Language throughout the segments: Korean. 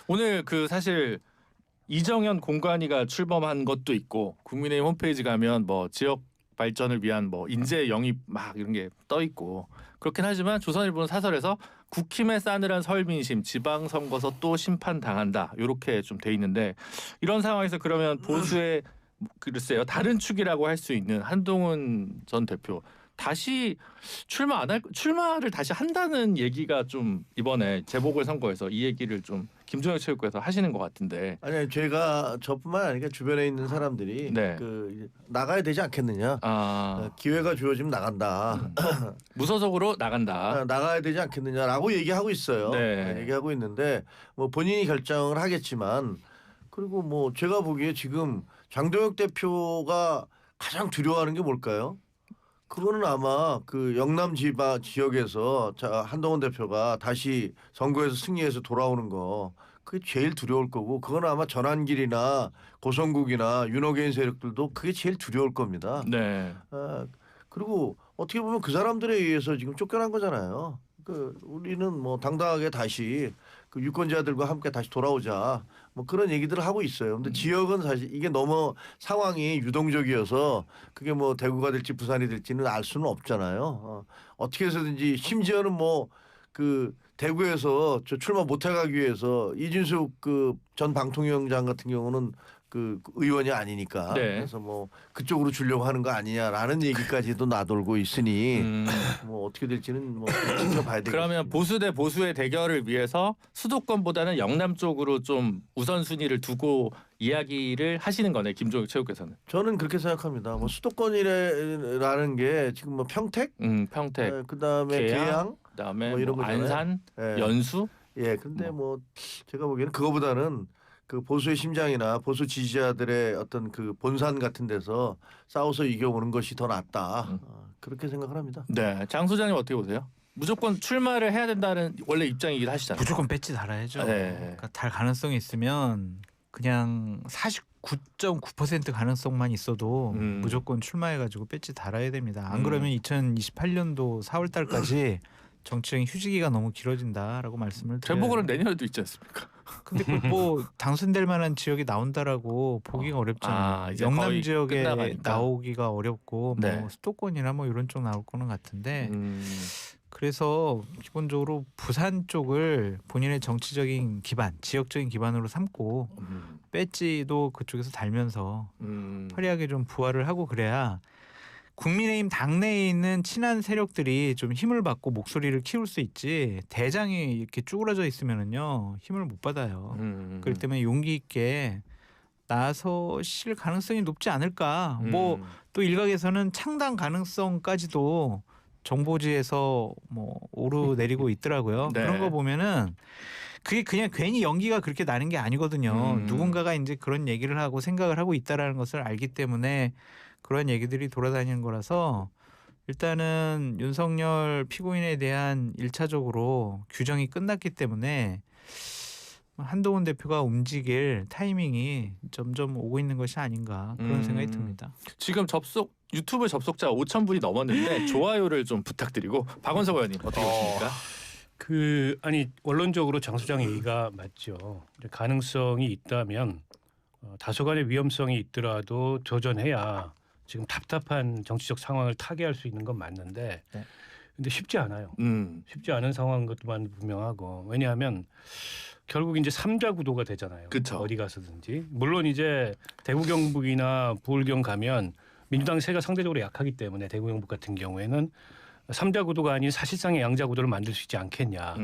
오늘 그 사실 이정현 공관위가 출범한 것도 있고 국민의힘 홈페이지 가면 뭐 지역 발전을 위한 뭐 인재 영입 막 이런 게 떠 있고 그렇긴 하지만 조선일보는 사설에서 국힘의 싸늘한 설민심 지방선거서 또 심판당한다 이렇게 좀 돼 있는데 이런 상황에서 그러면 보수의 글쎄요 다른 축이라고 할 수 있는 한동훈 전 대표 다시 출마를 다시 한다는 얘기가 좀 이번에 재보궐선거에서 이 얘기를 좀 김종혁 체육관에서 하시는 것 같은데. 아니 제가 저뿐만 아니라 주변에 있는 사람들이 네. 그 나가야 되지 않겠느냐. 기회가 주어지면 나간다. 무소속으로 나간다. 나가야 되지 않겠느냐라고 얘기하고 있어요. 네. 얘기하고 있는데 뭐 본인이 결정을 하겠지만 그리고 뭐 제가 보기에 지금 장동혁 대표가 가장 두려워하는 게 뭘까요? 그거는 아마 그 영남 지역에서 한동훈 대표가 다시 선거에서 승리해서 돌아오는 거 그게 제일 두려울 거고 그건 아마 전환길이나 고성국이나 윤호개인 세력들도 그게 제일 두려울 겁니다. 네. 그리고 어떻게 보면 그 사람들에 의해서 지금 쫓겨난 거잖아요. 그 우리는 뭐 당당하게 다시 그 유권자들과 함께 다시 돌아오자 뭐 그런 얘기들을 하고 있어요. 근데 지역은 사실 이게 너무 상황이 유동적이어서 그게 뭐 대구가 될지 부산이 될지는 알 수는 없잖아요. 어떻게 해서든지 심지어는 뭐 그 대구에서 저 출마 못 해가기 위해서 이준석 그 전 방통위원장 같은 경우는 그 의원이 아니니까 네. 그래서 뭐 그쪽으로 주려고 하는 거 아니냐라는 얘기까지도 나돌고 있으니 뭐 어떻게 될지는 뭐 지켜봐야 되겠습니다. 그러면 보수 대 보수의 대결을 위해서 수도권보다는 영남 쪽으로 좀 우선순위를 두고 이야기를 하시는 거네 김종혁 체육관에서는. 저는 그렇게 생각합니다. 뭐 수도권이라는 게 지금 뭐 평택, 평택, 그다음에 계양, 그다음에 뭐 이런 거잖아요. 안산, 예. 연수. 예, 근데 뭐 제가 보기에는 그거보다는 그 보수의 심장이나 보수 지지자들의 어떤 그 본산 같은 데서 싸워서 이겨오는 것이 더 낫다. 그렇게 생각을 합니다. 네, 장 소장님 어떻게 보세요? 무조건 출마를 해야 된다는 원래 입장이긴 하시잖아요. 무조건 배지 달아야죠. 네. 그러니까 달 가능성이 있으면 그냥 49.9% 가능성만 있어도 무조건 출마해가지고 배지 달아야 됩니다. 안 그러면 2028년도 4월달까지 정치적인 휴지기가 너무 길어진다라고 말씀을 드려요. 재보궐은 내년에도 있지 않습니까? 근데 뭐 당선될 만한 지역이 나온다라고 보기가 어렵잖아요. 이제 영남 거의 지역에 끝나가니까. 나오기가 어렵고 네. 뭐 수도권이나 뭐 이런 쪽 나올 거는 같은데 그래서 기본적으로 부산 쪽을 본인의 정치적인 기반, 지역적인 기반으로 삼고 배지도 그쪽에서 달면서 화려하게 좀 부활을 하고 그래야 국민의힘 당내에 있는 친한 세력들이 좀 힘을 받고 목소리를 키울 수 있지 대장이 이렇게 쭈그러져 있으면은요 힘을 못 받아요. 그렇기 때문에 용기 있게 나서실 가능성이 높지 않을까. 뭐 또 일각에서는 창당 가능성까지도 정보지에서 뭐 오르내리고 있더라고요. 네. 그런 거 보면은 그게 그냥 괜히 연기가 그렇게 나는 게 아니거든요. 누군가가 이제 그런 얘기를 하고 생각을 하고 있다라는 것을 알기 때문에 그런 얘기들이 돌아다니는 거라서 일단은 윤석열 피고인에 대한 1차적으로 규정이 끝났기 때문에 한동훈 대표가 움직일 타이밍이 점점 오고 있는 것이 아닌가 그런 생각이 듭니다. 지금 유튜브 접속자 5,000분이 넘었는데 좋아요를 좀 부탁드리고 박원석 의원님 어떻게 보십니까? 아니 원론적으로 장 소장 얘기가 맞죠. 가능성이 있다면 다소간의 위험성이 있더라도 도전해야 지금 답답한 정치적 상황을 타개할 수 있는 건 맞는데 근데 쉽지 않아요. 쉽지 않은 상황인 것도만 분명하고 왜냐하면 결국 이제 3자 구도가 되잖아요. 그쵸. 어디 가서든지. 물론 이제 대구 경북이나 부울경 가면 민주당 세가 상대적으로 약하기 때문에 대구 경북 같은 경우에는 3자 구도가 아닌 사실상의 양자 구도를 만들 수 있지 않겠냐.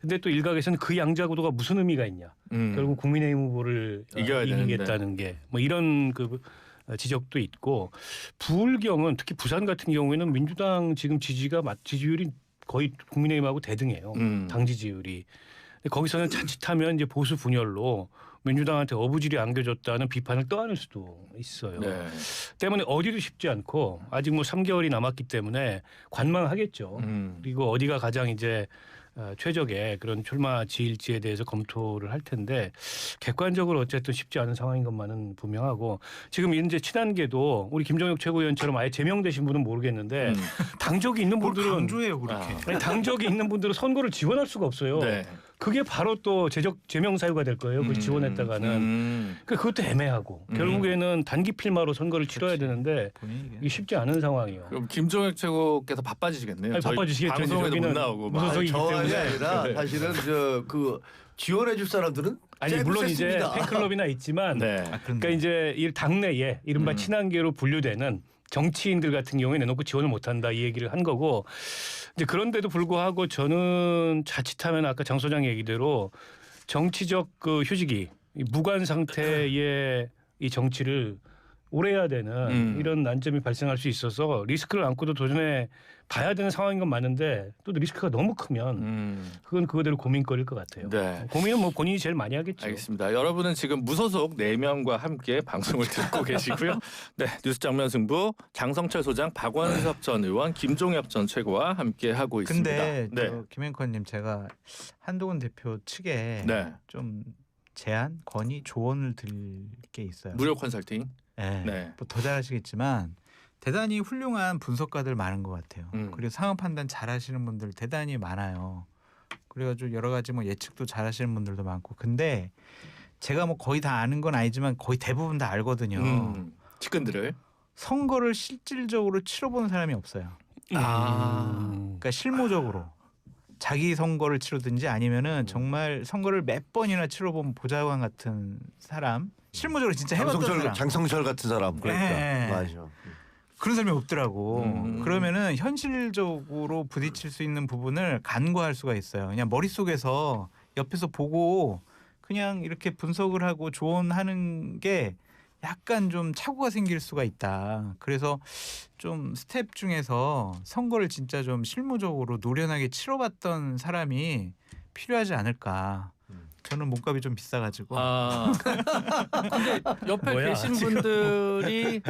근데 또 일각에서는 그 양자 구도가 무슨 의미가 있냐. 결국 국민의힘 후보를 이기겠다는 게 뭐 이런 그 지적도 있고 부울경은 특히 부산 같은 경우에는 민주당 지금 지지율이 거의 국민의힘하고 대등해요. 당 지지율이. 근데 거기서는 자칫하면 이제 보수 분열로 민주당한테 어부질이 안겨졌다는 비판을 떠안을 수도 있어요. 네. 때문에 어디도 쉽지 않고 아직 뭐 3개월이 남았기 때문에 관망하겠죠. 그리고 어디가 가장 이제 최적의 그런 출마 지일지에 대해서 검토를 할 텐데 객관적으로 어쨌든 쉽지 않은 상황인 것만은 분명하고 지금 이제 친한계도 우리 김종혁 최고위원처럼 아예 제명되신 분은 모르겠는데 당적이 있는 분들은 강조해요 그렇게. 아니, 당적이 있는 분들은 선거를 지원할 수가 없어요. 네. 그게 바로 또 제명 사유가 될 거예요. 그 지원했다가는. 그러니까 그것도 애매하고 결국에는 단기 필마로 선거를 치러야 되는데 이게 쉽지 않은 상황이에요. 그럼 김종혁 최고께서 바빠지시겠네요. 아니, 저희 바빠지시겠죠. 방송에도 못 저기는 나오고. 무소속이기 저만이 때문에. 아니라 사실은 그 지원해줄 사람들은 아니 물론 이제 쎄습니다. 팬클럽이나 있지만 네. 그러니까 이제 이 당내에 이른바 친한계로 분류되는 정치인들 같은 경우에 내놓고 지원을 못한다 이 얘기를 한 거고 이제 그런데도 불구하고 저는 자칫하면 아까 장 소장 얘기대로 정치적 그 휴직이 이 무관 상태의 이 정치를 오래 해야 되는 이런 난점이 발생할 수 있어서 리스크를 안고도 도전해 봐야 되는 상황인 건 맞는데 또 리스크가 너무 크면 그건 그거대로 고민거리일 것 같아요. 네. 고민은 뭐 본인이 제일 많이 하겠죠. 알겠습니다. 여러분은 지금 무소속 4명과 함께 방송을 듣고 계시고요. 네, 뉴스 정면 승부 장성철 소장, 박원석 전 의원, 김종혁 전 최고와 함께 하고 있습니다. 근데 네. 김행커님 제가 한동훈 대표 측에 네. 좀 제안, 건의, 조언을 드릴 게 있어요. 무료 컨설팅. 네. 네. 뭐더 잘하시겠지만 대단히 훌륭한 분석가들 많은 것 같아요. 그리고 상황 판단 잘하시는 분들 대단히 많아요. 그래가지고 여러 가지 뭐 예측도 잘하시는 분들도 많고. 근데 제가 뭐 거의 다 아는 건 아니지만 거의 대부분 다 알거든요. 측근들을. 선거를 실질적으로 치러본 사람이 없어요. 그러니까 실무적으로 자기 선거를 치르든지 아니면은 정말 선거를 몇 번이나 치러본 보좌관 같은 사람, 실무적으로 진짜 해봤던 사람. 장성철 같은 사람. 그러니까 네. 맞아. 그런 사람이 없더라고. 그러면은 현실적으로 부딪힐 수 있는 부분을 간과할 수가 있어요. 그냥 머릿속에서 옆에서 보고 그냥 이렇게 분석을 하고 조언하는 게 약간 좀 착오가 생길 수가 있다. 그래서 좀 스텝 중에서 선거를 진짜 좀 실무적으로 노련하게 치러봤던 사람이 필요하지 않을까. 저는 몸값이 좀 비싸가지고. 근데 옆에 뭐야, 계신 지금. 분들이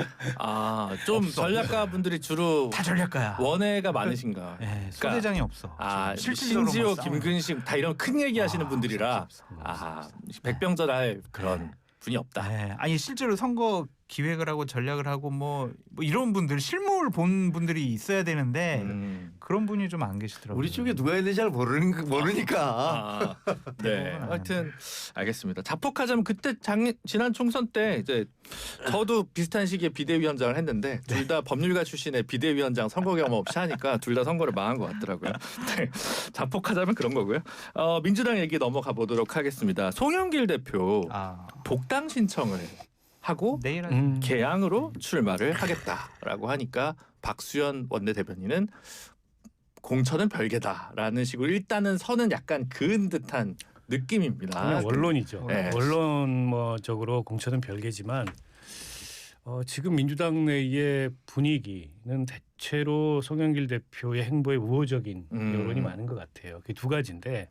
좀 전략가 분들이 주로 다 전략가야. 원해가 많으신가? 네, 소대장이 없어. 실질적으로 신지호, 뭐 싸우는 김근식 다 이런 큰 얘기 하시는 분들이라 없어. 백병전할 그런 분이 없다. 네. 아니 실제로 선거 기획을 하고 전략을 하고 뭐 이런 분들 실무를 본 분들이 있어야 되는데 그런 분이 좀 안 계시더라고요. 우리 쪽에 누가 있는지 잘 모르니까. 네. 하여튼 알겠습니다. 자폭하자면 그때 지난 총선 때 이제 저도 비슷한 시기에 비대위원장을 했는데 둘 다 법률가 출신의 비대위원장 선거 경험 없이 하니까 둘 다 선거를 망한 것 같더라고요. 네. 자폭하자면 그런 거고요. 민주당 얘기 넘어가 보도록 하겠습니다. 송영길 대표 복당 신청을 하고 내일 개항으로 출마를 하겠다라고 하니까 박수현 원내대변인은 공천은 별개다라는 식으로 일단은 선은 약간 그은 듯한 느낌입니다. 그냥 원론이죠. 네. 원론적으로 공천은 별개지만 지금 민주당 내의 분위기는 대체로 송영길 대표의 행보에 우호적인 여론이 많은 것 같아요. 그게 두 가지인데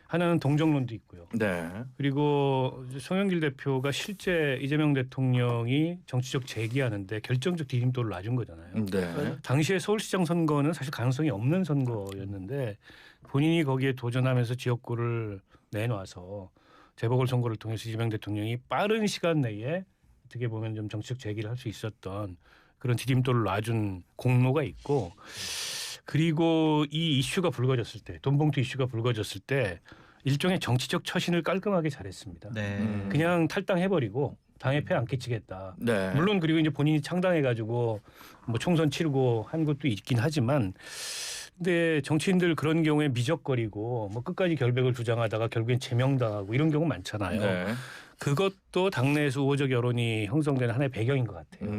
하나는 동정론도 있고요. 네. 그리고 송영길 대표가 실제 이재명 대통령이 정치적 재기하는데 결정적 디딤돌을 놔준 거잖아요. 네. 당시에 서울시장 선거는 사실 가능성이 없는 선거였는데 본인이 거기에 도전하면서 지역구를 내놔서 재보궐선거를 통해서 이재명 대통령이 빠른 시간 내에 어떻게 보면 좀 정치적 재기를 할 수 있었던 그런 디딤돌을 놔준 공로가 있고 그리고 이 이슈가 불거졌을 때 돈봉투 이슈가 불거졌을 때 일종의 정치적 처신을 깔끔하게 잘했습니다. 네. 그냥 탈당해버리고 당에 폐 안 끼치겠다. 네. 물론 그리고 이제 본인이 창당해가지고 뭐 총선 치르고 한 것도 있긴 하지만, 근데 정치인들 그런 경우에 미적거리고 뭐 끝까지 결백을 주장하다가 결국엔 제명당하고 이런 경우 많잖아요. 네. 그것도 당내에서 우호적 여론이 형성되는 하나의 배경인 것 같아요.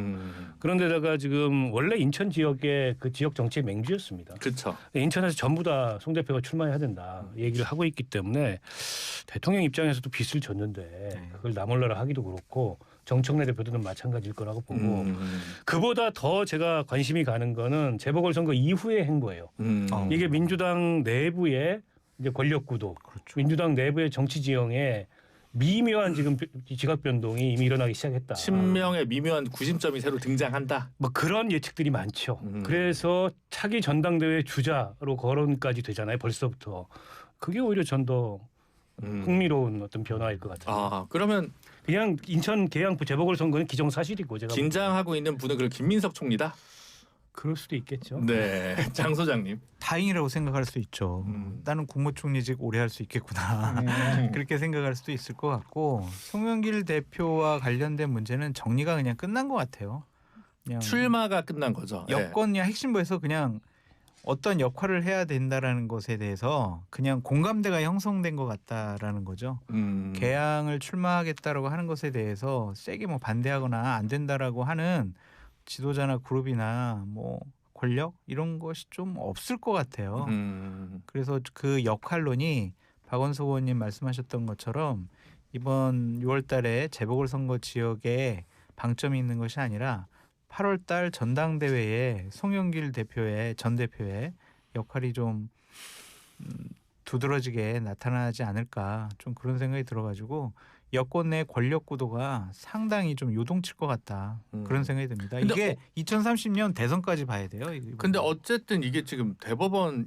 그런데다가 지금 원래 인천 지역의 그 지역 정치의 맹주였습니다. 그렇죠. 인천에서 전부 다 송 대표가 출마해야 된다 얘기를 하고 있기 때문에 대통령 입장에서도 빚을 졌는데 그걸 나몰라라 하기도 그렇고 정청래 대표도 마찬가지일 거라고 보고 그보다 더 제가 관심이 가는 거는 재보궐선거 이후의 행보예요. 이게 민주당 내부의 이제 권력 구도, 민주당 내부의 정치 지형에 미묘한 지금 지각 변동이 이미 일어나기 시작했다. 친명의 미묘한 구심점이 새로 등장한다. 뭐 그런 예측들이 많죠. 그래서 차기 전당대회 주자로 거론까지 되잖아요. 벌써부터. 그게 오히려 전 더 흥미로운 어떤 변화일 것 같아요. 그러면 그냥 인천 계양부 재보궐선거는 기정사실이고 제가 긴장하고 있는 분은 그 김민석 총리다. 그럴 수도 있겠죠. 네, 장 소장님. 다행이라고 생각할 수 있죠. 음. 나는 국무총리직 오래 할 수 있겠구나. 그렇게 생각할 수도 있을 것 같고 송영길 대표와 관련된 문제는 정리가 그냥 끝난 것 같아요. 그냥 출마가 끝난 거죠. 여권이야 핵심부에서 그냥 어떤 역할을 해야 된다라는 것에 대해서 그냥 공감대가 형성된 것 같다라는 거죠. 개항을 출마하겠다라고 하는 것에 대해서 세게 뭐 반대하거나 안 된다라고 하는 지도자나 그룹이나 뭐 권력 이런 것이 좀 없을 것 같아요. 그래서 그 역할론이 박원석 의원님 말씀하셨던 것처럼 이번 6월달에 재보궐선거 지역에 방점이 있는 것이 아니라 8월달 전당대회에 송영길 대표의 전 대표의 역할이 좀 두드러지게 나타나지 않을까 좀 그런 생각이 들어가지고 여권 내 권력 구도가 상당히 좀 요동칠 것 같다 그런 생각이 듭니다. 근데 이게 2030년 대선까지 봐야 돼요. 근데 어쨌든 이게 지금 대법원이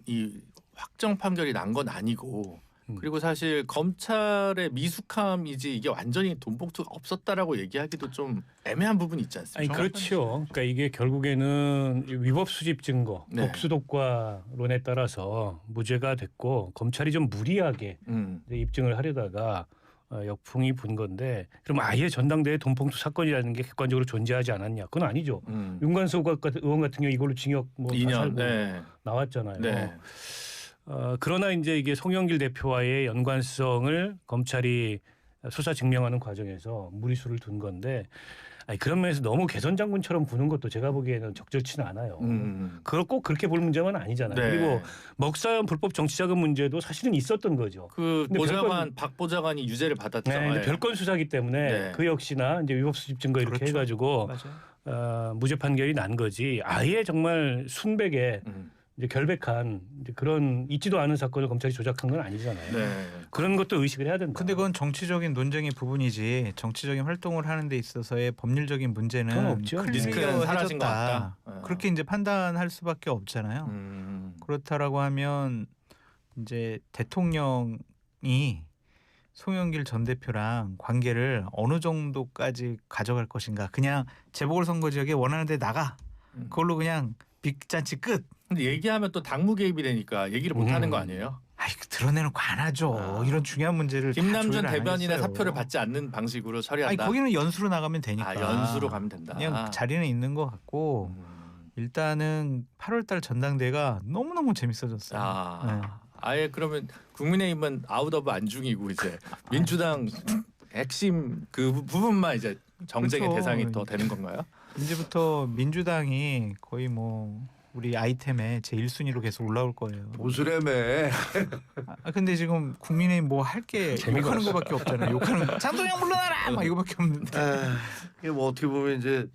확정 판결이 난 건 아니고 그리고 사실 검찰의 미숙함이지 이게 완전히 돈봉투가 없었다라고 얘기하기도 좀 애매한 부분이 있지 아니 않습니까? 그렇죠. 그러니까 이게 결국에는 위법 수집 증거, 네. 독수독과론에 따라서 무죄가 됐고 검찰이 좀 무리하게 이제 입증을 하려다가 역풍이 분 건데 그럼 아예 전당대회 돈봉투 사건이라는 게 객관적으로 존재하지 않았냐? 그건 아니죠. 윤관수 의원 같은 경우 이걸로 징역 뭐 2년. 네. 나왔잖아요. 네. 그러나 이제 이게 송영길 대표와의 연관성을 검찰이 수사 증명하는 과정에서 무리수를 둔 건데 아니, 그런 면에서 너무 개선 장군처럼 구는 것도 제가 보기에는 적절치는 않아요. 그걸 꼭 그렇게 볼 문제는 아니잖아요. 네. 그리고 먹사연 불법 정치자금 문제도 사실은 있었던 거죠. 그 근데 보좌관 박 보좌관이 유죄를 받았죠. 네, 근데 네. 별건 수사기 때문에 네. 그 역시나 이제 위법 수집 증거 이렇게 그렇죠. 해가지고 맞아요. 무죄 판결이 난 거지. 아예 정말 순백에 이제 결백한 이제 그런 있지도 않은 사건을 검찰이 조작한 건 아니잖아요. 네. 그런 것도 의식을 해야 된다. 근데 그건 정치적인 논쟁의 부분이지 정치적인 활동을 하는 데 있어서의 법률적인 그건 문제는 없죠. 리스크는 사라진 것 같다. 그렇게 이제 판단할 수밖에 없잖아요. 그렇다라고 하면 이제 대통령이 송영길 전 대표랑 관계를 어느 정도까지 가져갈 것인가. 그냥 재보궐선거 지역에 원하는 데 나가. 그걸로 그냥 빅잔치 끝. 근데 얘기하면 또 당무 개입이 되니까 얘기를 못 하는 거 아니에요? 아이 드러내놓고 안 하죠. 이런 중요한 문제를 다 김남준 조율 안 대변인의 하겠어요. 사표를 받지 않는 방식으로 처리한다. 아니 거기는 연수로 나가면 되니까. 아, 연수로 가면 된다. 그냥 자리는 있는 것 같고 일단은 8월달 전당대가 너무너무 재밌어졌어요. 아예 그러면 국민의힘은 아웃 오브 안중이고 이제 민주당 핵심 그 부분만 이제 정쟁의 그렇죠. 대상이 더 되는 건가요? 이제부터 민주당이 거의 뭐 우리 아이템에 제 1순위로 계속 올라올 거예요. 보수래매. 근데 지금 국민의힘 뭐 할 게 욕하는 거밖에 없잖아요. 욕하는 거. 장동영 물러나라 막 이거밖에 없는데. 이게 뭐 어떻게 보면 이제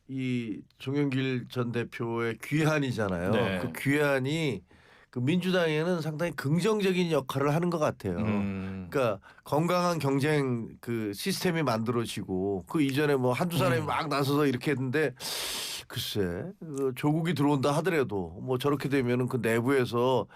이 송영길 전 대표의 귀환이잖아요. 네. 그 귀환이 그 민주당에는 상당히 긍정적인 역할을 하는 것 같아요. 그러니까 건강한 경쟁 그 시스템이 만들어지고 그 이전에 뭐 한두 사람이 막 나서서 이렇게 했는데 글쎄 그 조국이 들어온다 하더라도 뭐 저렇게 되면은 그 내부에서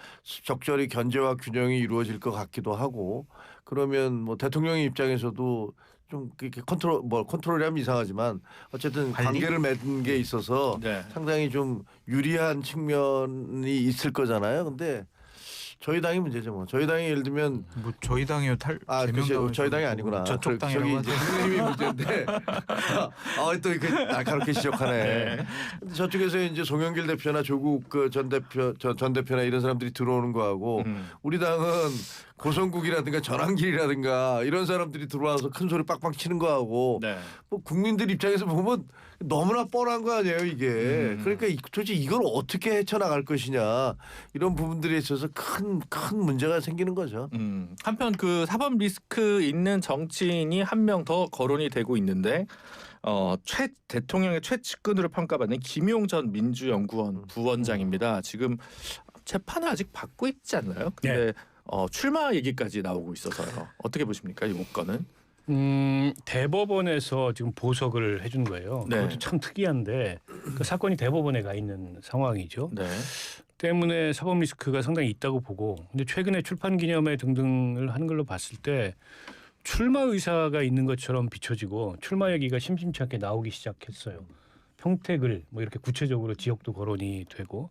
적절히 견제와 균형이 이루어질 것 같기도 하고 그러면 뭐 대통령의 입장에서도 좀 이렇게 컨트롤이 하면 이상하지만 어쨌든 관리? 관계를 맺은 게 있어서 네. 상당히 좀 유리한 측면이 있을 거잖아요. 근데 저희 당이 문제죠. 뭐 저희 당이 예를 들면 뭐 저희 당이요 그렇죠. 저희 당이 아니구나. 저쪽 당이라고 저기 이제 국민의힘이 문제인데 또 이렇게 날카롭게 지적하네. 근데 저쪽에서 이제 송영길 대표나 조국 그 전 대표나 이런 사람들이 들어오는 거하고 우리 당은 고성국이라든가 전환길이라든가 이런 사람들이 들어와서 큰 소리 빡빡 치는 거하고 네. 뭐 국민들 입장에서 보면 너무나 뻔한 거 아니에요 이게. 그러니까 도대체 이걸 어떻게 헤쳐나갈 것이냐 이런 부분들에 있어서 큰 문제가 생기는 거죠. 한편 그 사법 리스크 있는 정치인이 한 명 더 거론이 되고 있는데 최 대통령의 최측근으로 평가받는 김용 전 민주연구원 부원장입니다. 지금 재판을 아직 받고 있지 않나요? 근데 출마 얘기까지 나오고 있어서요. 어떻게 보십니까 이 건은? 대법원에서 지금 보석을 해준 거예요. 네. 그것도 참 특이한데 그 사건이 대법원에 가 있는 상황이죠. 네. 때문에 사법 리스크가 상당히 있다고 보고 근데 최근에 출판 기념회 등등을 하는 걸로 봤을 때 출마 의사가 있는 것처럼 비춰지고 출마 얘기가 심심치 않게 나오기 시작했어요. 평택을 뭐 이렇게 구체적으로 지역도 거론이 되고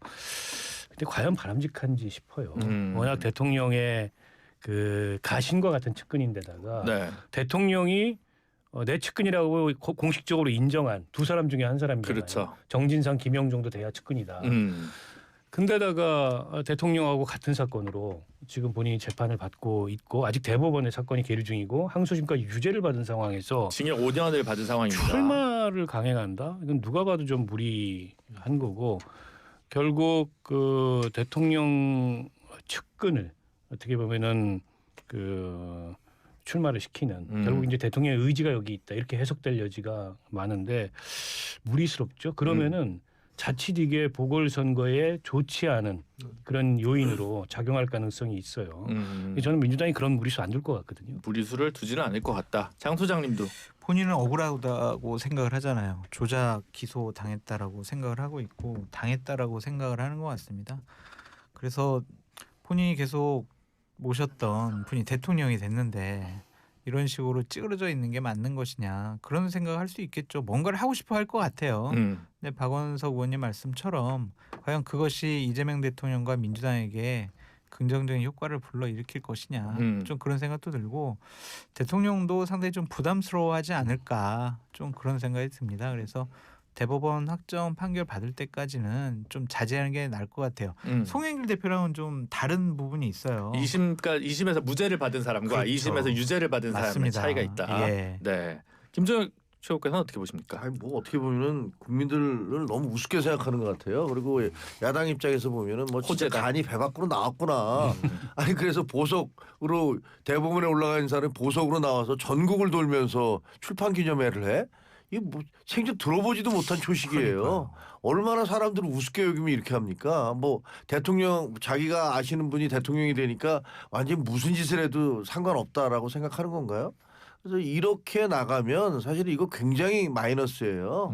근데 과연 바람직한지 싶어요. 워낙 대통령의 그 가신과 같은 측근인데다가 네. 대통령이 내 측근이라고 공식적으로 인정한 두 사람 중에 한 사람이잖아요. 그렇죠. 정진상, 김영종도 대야 측근이다. 근데다가 대통령하고 같은 사건으로 지금 본인이 재판을 받고 있고 아직 대법원의 사건이 계류 중이고 항소심까지 유죄를 받은 상황에서 징역 5년을 받은 상황입니다. 출마를 강행한다? 이건 누가 봐도 좀 무리한 거고 결국 그 대통령 측근을 어떻게 보면은 그 출마를 시키는 결국 이제 대통령의 의지가 여기 있다 이렇게 해석될 여지가 많은데 무리스럽죠. 그러면은 자칫 이게 보궐선거에 좋지 않은 그런 요인으로 작용할 가능성이 있어요. 저는 민주당이 그런 무리수 안 둘 것 같거든요. 무리수를 두지는 않을 것 같다. 장 소장님도 본인은 억울하다고 생각을 하잖아요. 조작 기소 당했다라고 생각을 하고 있고 당했다라고 생각을 하는 것 같습니다. 그래서 본인이 계속 모셨던 분이 대통령이 됐는데 이런 식으로 찌그러져 있는 게 맞는 것이냐 그런 생각을 할 수 있겠죠. 뭔가를 하고 싶어 할 것 같아요. 근데 박원석 의원님 말씀처럼 과연 그것이 이재명 대통령과 민주당에게 긍정적인 효과를 불러일으킬 것이냐 좀 그런 생각도 들고 대통령도 상당히 좀 부담스러워하지 않을까 좀 그런 생각이 듭니다. 그래서 대법원 확정 판결 받을 때까지는 좀 자제하는 게 나을 것 같아요. 송영길 대표랑은 좀 다른 부분이 있어요. 2심에서 무죄를 받은 사람과 그렇죠. 2심에서 유죄를 받은 사람의 맞습니다. 차이가 있다. 예. 네. 김정일 최고께서는 어떻게 보십니까? 아니 뭐 어떻게 보면은 국민들을 너무 우습게 생각하는 것 같아요. 그리고 야당 입장에서 보면은 뭐 진짜 호재다. 간이 배 밖으로 나왔구나. 아니 그래서 보석으로 대법원에 올라간 사람이 보석으로 나와서 전국을 돌면서 출판 기념회를 해? 이게 뭐 생전 들어보지도 못한 초식이에요. 그러니까요. 얼마나 사람들을 우습게 여기면 이렇게 합니까? 뭐 대통령 자기가 아시는 분이 대통령이 되니까 완전히 무슨 짓을 해도 상관없다라고 생각하는 건가요? 그래서 이렇게 나가면 사실 이거 굉장히 마이너스예요.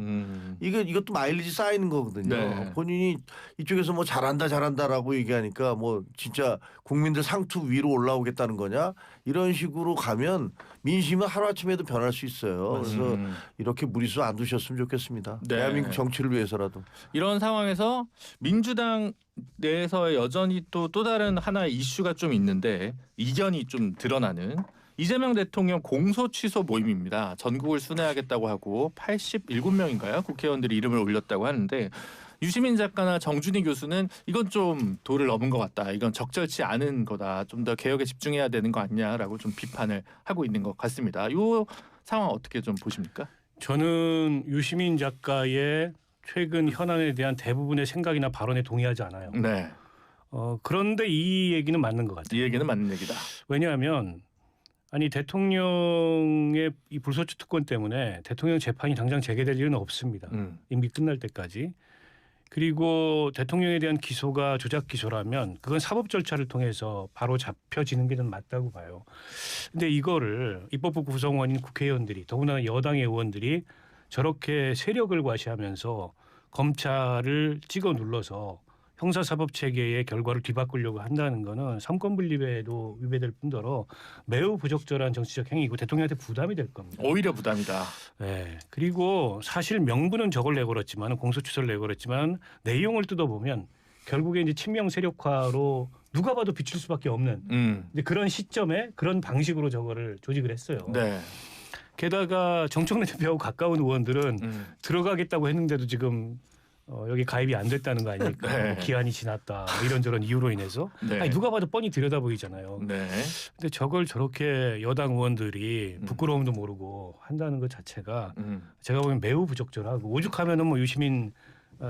이것도 마일리지 쌓이는 거거든요. 네. 본인이 이쪽에서 뭐 잘한다라고 얘기하니까 뭐 진짜 국민들 상투 위로 올라오겠다는 거냐 이런 식으로 가면 민심은 하루아침에도 변할 수 있어요. 그래서 이렇게 무리수 안 두셨으면 좋겠습니다. 네. 대한민국 정치를 위해서라도. 이런 상황에서 민주당 내에서 여전히 또 다른 하나의 이슈가 좀 있는데 이견이 좀 드러나는 이재명 대통령 공소 취소 모임입니다. 전국을 순회하겠다고 하고 87명인가요? 국회의원들이 이름을 올렸다고 하는데 유시민 작가나 정준희 교수는 이건 좀 도를 넘은 것 같다. 이건 적절치 않은 거다. 좀 더 개혁에 집중해야 되는 거 아니냐라고 좀 비판을 하고 있는 것 같습니다. 이 상황 어떻게 좀 보십니까? 저는 유시민 작가의 최근 현안에 대한 대부분의 생각이나 발언에 동의하지 않아요. 네. 그런데 이 얘기는 맞는 것 같아요. 이 얘기는 맞는 얘기다. 왜냐하면 아니 대통령의 이 불소추 특권 때문에 대통령 재판이 당장 재개될 일은 없습니다. 임기 끝날 때까지. 그리고 대통령에 대한 기소가 조작 기소라면 그건 사법 절차를 통해서 바로 잡혀지는 게 좀 맞다고 봐요. 근데 이거를 입법부 구성원인 국회의원들이 더구나 여당의 의원들이 저렇게 세력을 과시하면서 검찰을 찍어 눌러서 형사사법 체계의 결과를 뒤바꾸려고 한다는 거는 삼권분립에도 위배될 뿐더러 매우 부적절한 정치적 행위고 대통령한테 부담이 될 겁니다. 오히려 부담이다. 네. 그리고 사실 명분은 저걸 내걸었지만 공소취소를 내걸었지만 내용을 뜯어보면 결국에 이제 친명 세력화로 누가 봐도 비칠 수밖에 없는 이제 그런 시점에 그런 방식으로 저거를 조직을 했어요. 네. 게다가 정청래 대표하고 가까운 의원들은 들어가겠다고 했는데도 지금 여기 가입이 안 됐다는 거 아닙니까? 네. 뭐 기한이 지났다 뭐 이런저런 이유로 인해서 네. 아니, 누가 봐도 뻔히 들여다 보이잖아요. 네. 근데 저걸 저렇게 여당 의원들이 부끄러움도 모르고 한다는 것 자체가 제가 보기엔 매우 부적절하고 오죽하면은 뭐 유시민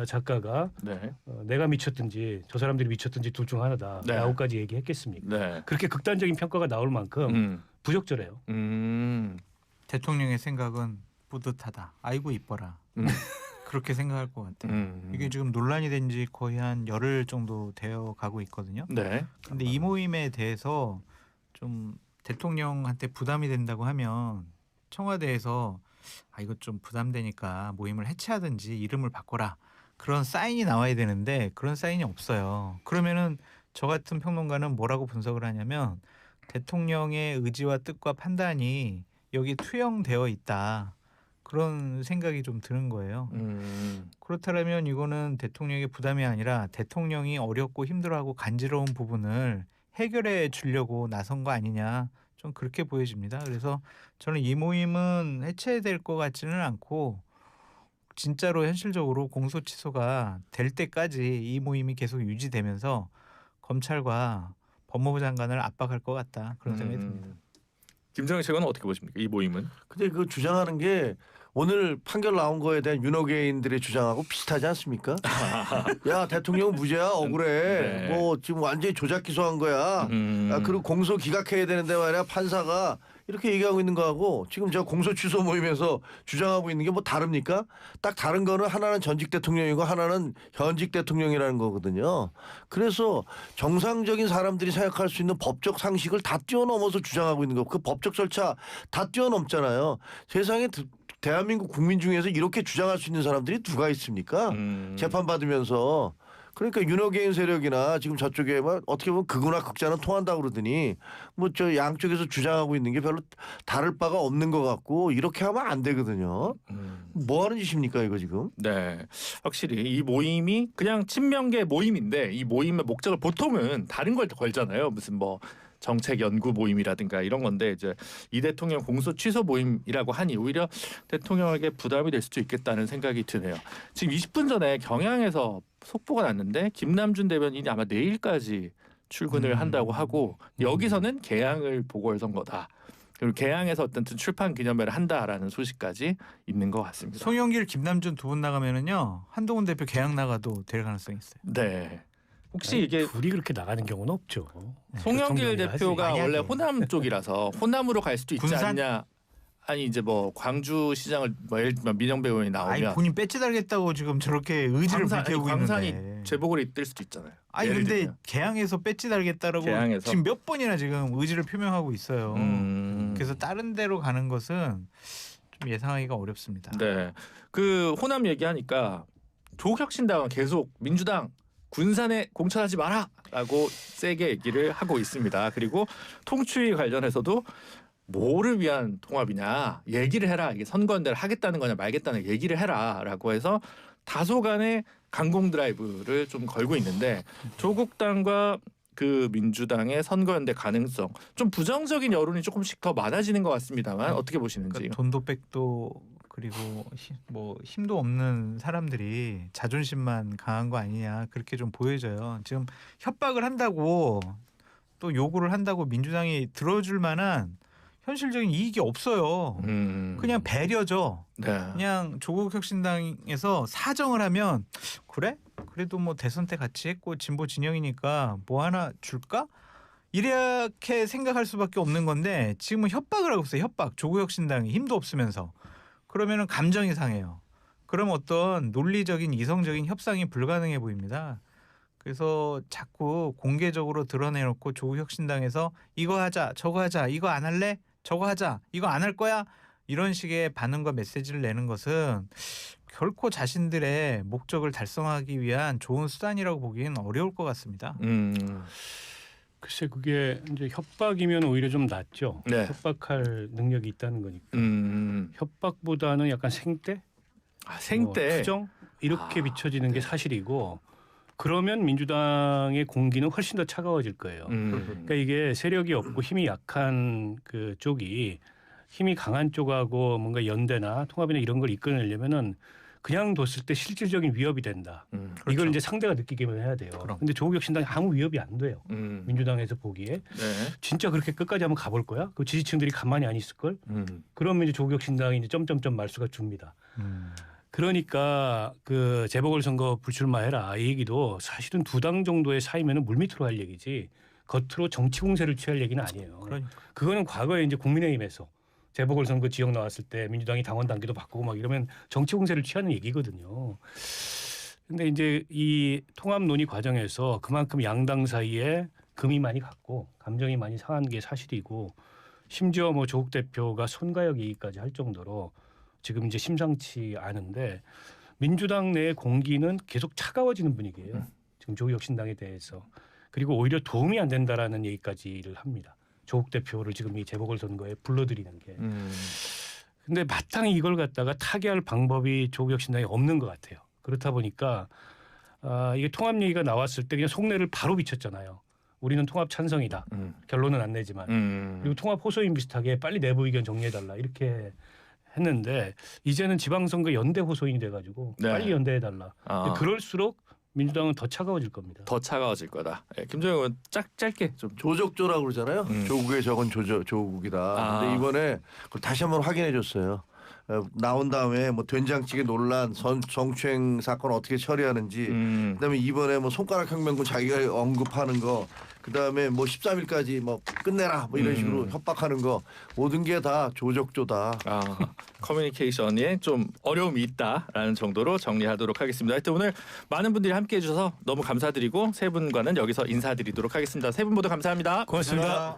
작가가 네. 내가 미쳤든지 저 사람들이 미쳤든지 둘 중 하나다 네. 라고까지 얘기했겠습니까? 네. 그렇게 극단적인 평가가 나올 만큼 부적절해요. 대통령의 생각은 뿌듯하다. 아이고 이뻐라. 그렇게 생각할 것 같아요. 이게 지금 논란이 된 지 거의 한 열흘 정도 되어 가고 있거든요. 네. 근데 이 모임에 대해서 좀 대통령한테 부담이 된다고 하면 청와대에서 이거 좀 부담되니까 모임을 해체하든지 이름을 바꿔라. 그런 사인이 나와야 되는데 그런 사인이 없어요. 그러면은 저 같은 평론가는 뭐라고 분석을 하냐면 대통령의 의지와 뜻과 판단이 여기 투영되어 있다. 그런 생각이 좀 드는 거예요. 그렇다면 이거는 대통령의 부담이 아니라 대통령이 어렵고 힘들어하고 간지러운 부분을 해결해 주려고 나선 거 아니냐, 좀 그렇게 보여집니다. 그래서 저는 이 모임은 해체될 것 같지는 않고 진짜로 현실적으로 공소 취소가 될 때까지 이 모임이 계속 유지되면서 검찰과 법무부 장관을 압박할 것 같다, 그런 생각이 듭니다. 김정일 측은 어떻게 보십니까? 이 모임은? 근데 그 주장하는 게 오늘 판결 나온 거에 대한 윤호개인들의 주장하고 비슷하지 않습니까? 야, 대통령 무죄야, 억울해. 네. 뭐 지금 완전히 조작 기소한 거야. 그리고 공소 기각해야 되는데 말이야, 판사가 이렇게 얘기하고 있는 거하고 지금 저 공소 취소 모임에서 주장하고 있는 게 뭐 다릅니까? 딱 다른 거는 하나는 전직 대통령이고 하나는 현직 대통령이라는 거거든요. 그래서 정상적인 사람들이 생각할 수 있는 법적 상식을 다 뛰어넘어서 주장하고 있는 거. 그 법적 절차 다 뛰어넘잖아요. 세상에 대한민국 국민 중에서 이렇게 주장할 수 있는 사람들이 누가 있습니까? 재판 받으면서. 그러니까 윤호개인 세력이나 지금 저쪽에 뭐 어떻게 보면 극우나 극자는 통한다고 그러더니 뭐 저 양쪽에서 주장하고 있는 게 별로 다를 바가 없는 것 같고, 이렇게 하면 안 되거든요. 뭐 하는 짓입니까 이거 지금? 네, 확실히 이 모임이 그냥 친명계 모임인데 이 모임의 목적을 보통은 다른 걸 걸잖아요. 무슨 뭐 정책 연구 모임이라든가 이런 건데 이제 이 대통령 공소 취소 모임이라고 하니 오히려 대통령에게 부담이 될 수도 있겠다는 생각이 드네요. 지금 20분 전에 경향에서 속보가 났는데 김남준 대변인이 아마 내일까지 출근을 한다고 하고 여기서는 개항을 보궐선 거다. 그리고 개항에서 어떤 출판 기념회를 한다라는 소식까지 있는 것 같습니다. 송영길, 김남준 두 분 나가면은요, 한동훈 대표 개항 나가도 될 가능성이 있어요. 네. 혹시 아니, 이게 둘이 그렇게 나가는 경우는 없죠. 송영길 대통령이 대표가 하지. 원래 만약에. 호남 쪽이라서 호남으로 갈 수도 있지 군산? 않냐. 아니 이제 뭐 광주시장을 뭐 예를 들면 민영배 의원이 아니 나오면 본인 배지 달겠다고 지금 저렇게 의지를 불태우고 광산이 있는데. 제복을 입을 수도 있잖아요. 아니 예를 근데 들면. 개항에서 배지 달겠다라고 개항에서? 지금 몇 번이나 지금 의지를 표명하고 있어요. 그래서 다른 데로 가는 것은 좀 예상하기가 어렵습니다. 네, 그 호남 얘기하니까 조국혁신당은 계속 민주당 군산에 공천하지 마라라고 세게 얘기를 하고 있습니다. 그리고 통추위 관련해서도 뭐를 위한 통합이냐 얘기를 해라. 이게 선거연대를 하겠다는 거냐 말겠다는 얘기를 해라라고 해서 다소간의 강공 드라이브를 좀 걸고 있는데 조국당과 그 민주당의 선거연대 가능성 좀 부정적인 여론이 조금씩 더 많아지는 것 같습니다만 어떻게 보시는지. 그러니까 돈도 백도 그리고 뭐 힘도 없는 사람들이 자존심만 강한 거 아니냐, 그렇게 좀 보여져요. 지금 협박을 한다고 또 요구를 한다고 민주당이 들어줄 만한 현실적인 이익이 없어요. 그냥 배려죠. 네. 그냥 조국 혁신당에서 사정을 하면 그래? 그래도 뭐 대선 때 같이 했고 진보 진영이니까 뭐 하나 줄까? 이렇게 생각할 수밖에 없는 건데 지금은 협박을 하고 있어요. 협박. 조국 혁신당이 힘도 없으면서. 그러면은 감정이 상해요. 그럼 어떤 논리적인 이성적인 협상이 불가능해 보입니다. 그래서 자꾸 공개적으로 드러내놓고 조국 혁신당에서 이거 하자, 저거 하자, 이거 안 할래? 저거 하자, 이거 안 할 거야? 이런 식의 반응과 메시지를 내는 것은 결코 자신들의 목적을 달성하기 위한 좋은 수단이라고 보기엔 어려울 것 같습니다. 글쎄 그게 이제 협박이면 오히려 좀 낫죠. 네. 협박할 능력이 있다는 거니까. 협박보다는 약간 생떼, 생때 뭐 투정 이렇게 아, 비춰지는 게 사실이고, 그러면 민주당의 공기는 훨씬 더 차가워질 거예요. 그러니까 이게 세력이 없고 힘이 약한 그 쪽이 힘이 강한 쪽하고 뭔가 연대나 통합이나 이런 걸 이끌어내려면은 그냥 뒀을 때 실질적인 위협이 된다. 그렇죠. 이걸 이제 상대가 느끼기만 해야 돼요. 그럼. 근데 조국혁신당이 아무 위협이 안 돼요. 민주당에서 보기에 네. 진짜 그렇게 끝까지 한번 가볼 거야? 그 지지층들이 가만히 안 있을 걸? 그러면 이제 조국혁신당이 이제 점점점 말수가 줍니다. 그러니까 그 재보궐선거 불출마해라 이 얘기도 사실은 두 당 정도의 사이면은 물밑으로 할 얘기지 겉으로 정치 공세를 취할 얘기는 아니에요. 그러니까. 그거는 과거에 이제 국민의힘에서 재보궐선거 지역 나왔을 때 민주당이 당원 당규도 바꾸고 막 이러면 정치 공세를 취하는 얘기거든요. 근데 이제 이 통합 논의 과정에서 그만큼 양당 사이에 금이 많이 갔고 감정이 많이 상한 게 사실이고, 심지어 뭐 조국 대표가 손가역 얘기까지 할 정도로 지금 이제 심상치 않은데 민주당 내 공기는 계속 차가워지는 분위기예요. 지금 조국혁신당에 대해서. 그리고 오히려 도움이 안 된다라는 얘기까지를 합니다. 조국 대표를 지금 이 재보궐선거에 불러들이는 게. 근데 마땅히 이걸 갖다가 타개할 방법이 조국혁신당이 없는 것 같아요. 그렇다 보니까 이게 통합 얘기가 나왔을 때 그냥 속내를 바로 비쳤잖아요. 우리는 통합 찬성이다. 결론은 안 내지만. 그리고 통합 호소인 비슷하게 빨리 내부 의견 정리해달라 이렇게 했는데 이제는 지방선거 연대 호소인이 돼가지고 네. 빨리 연대해달라. 근데 그럴수록 민주당은 더 차가워질 겁니다. 더 차가워질 거다. 예, 김정일 의원 짧게 좀. 조적조라고 그러잖아요. 조국의 적은 조국이다. 근데 이번에 그걸 다시 한번 확인해 줬어요. 나온 다음에 뭐 된장찌개 논란, 성추행 사건 어떻게 처리하는지, 그다음에 이번에 뭐 손가락 혁명군 자기가 언급하는 거, 그다음에 뭐 13일까지 뭐 끝내라 뭐 이런 식으로 협박하는 거 모든 게 다 조적조다. 커뮤니케이션에 좀 어려움이 있다라는 정도로 정리하도록 하겠습니다. 하여튼 오늘 많은 분들이 함께해 주셔서 너무 감사드리고 세 분과는 여기서 인사드리도록 하겠습니다. 세 분 모두 감사합니다. 고맙습니다.